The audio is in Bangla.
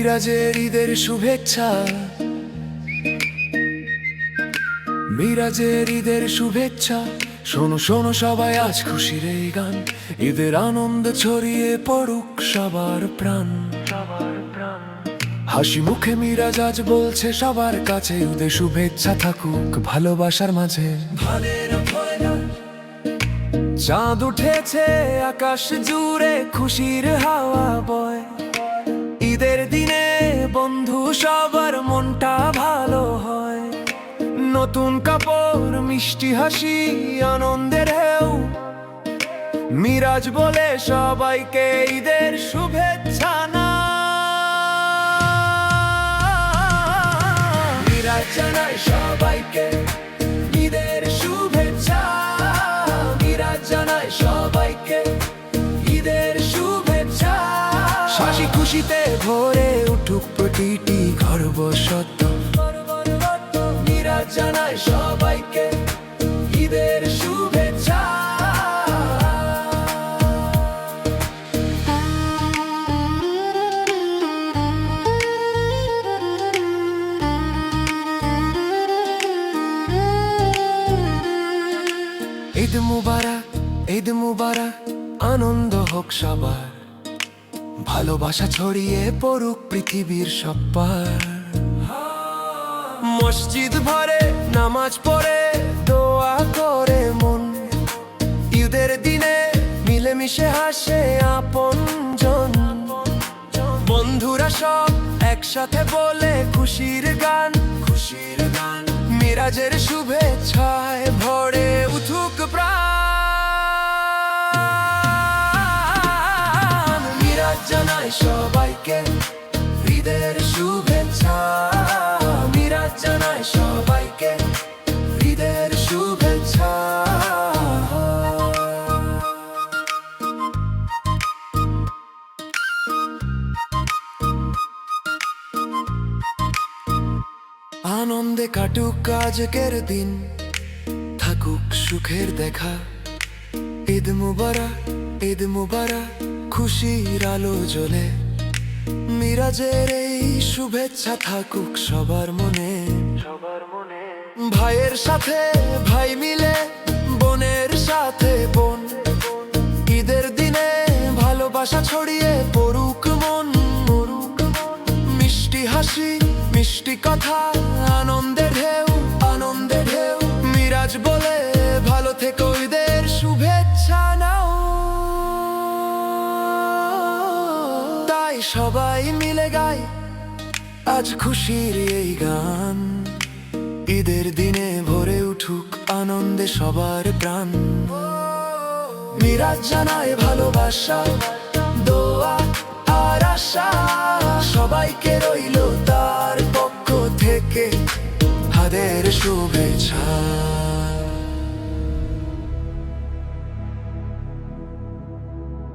মিরাজের ঈদের শুভেচ্ছা, মিরাজের ঈদের শুভেচ্ছা। শোনো শোনো সবাই, আজ খুশির এই গান। ঈদের আনন্দ ছড়িয়ে পড়ুক সবার প্রাণ। হাসি মুখে মিরাজ আজ বলছে সবার কাছে, ঈদের শুভেচ্ছা থাকুক ভালোবাসার মাঝে। চাঁদ উঠেছে আকাশ জুড়ে, খুশির হাওয়া বয়। ঈদের দিনে বন্ধু সবার মনটা ভালো হয়। নতুন কাপড়, মিষ্টি হাসি, আনন্দের ঢেউ। মিরাজ বলে সবাইকে ঈদের শুভেচ্ছা না। মিরাজ জানায় সবাইকে ঈদের শুভেচ্ছা। মিরাজ জানায় সবাইকে ঈদের শুভেচ্ছা। হাসি খুশিতে ভরে উঠুক প্রতিটি ঘর বসত। মিরাজ জানায় সবাইকে ঈদের শুভেচ্ছা। ঈদ মুবারক, ঈদ মুবারক, আনন্দ হোক সবার। ভালোবাসা ছড়িয়ে পড়ুক পৃথিবীর সব পার। মসজিদ ভরে নামাজ পড়ে দোয়া করে মন। ঈদের দিনে মিলেমিশে হাসে আপনজন। বন্ধুরা সব একসাথে বলে খুশির গান, খুশির গান। মিরাজের শুভেচ্ছায় ভরে উঠুক প্রাণ। মিরাজ জানায় সবাইকে ঈদের শুভেচ্ছা। মিরাজ জানায় সবাইকে ঈদের শুভেচ্ছা। আনন্দে কাটুক আজকের দিন, থাকুক সুখের দেখা। ঈদ মুবারক, ঈদ মুবারক, খুশির আলো জ্বলে। মিরাজের এই শুভেচ্ছা থাকুক সবার মনে, সবার মনে। ভাইয়ের সাথে ভাই মিলে, বোনের সাথে বোন। ঈদের দিনে ভালোবাসা ছড়িয়ে পড়ুক মন। মিষ্টি হাসি, মিষ্টি কথা, আনন্দের ঢেউ, আনন্দের ঢেউ। মিরাজ বলে ভালো থেকো, ঈদের শুভেচ্ছা নাও। তাই সবাই মিলে গাই আজ খুশির এই গান। ঈদের দিনে ভরে উঠুক আনন্দে সবার প্রাণ। মিরাজ জানায় ভালোবাসা, দোয়া আর আশা। সবাইকে রইল তার পক্ষ থেকে হাদের শুভেচ্ছা।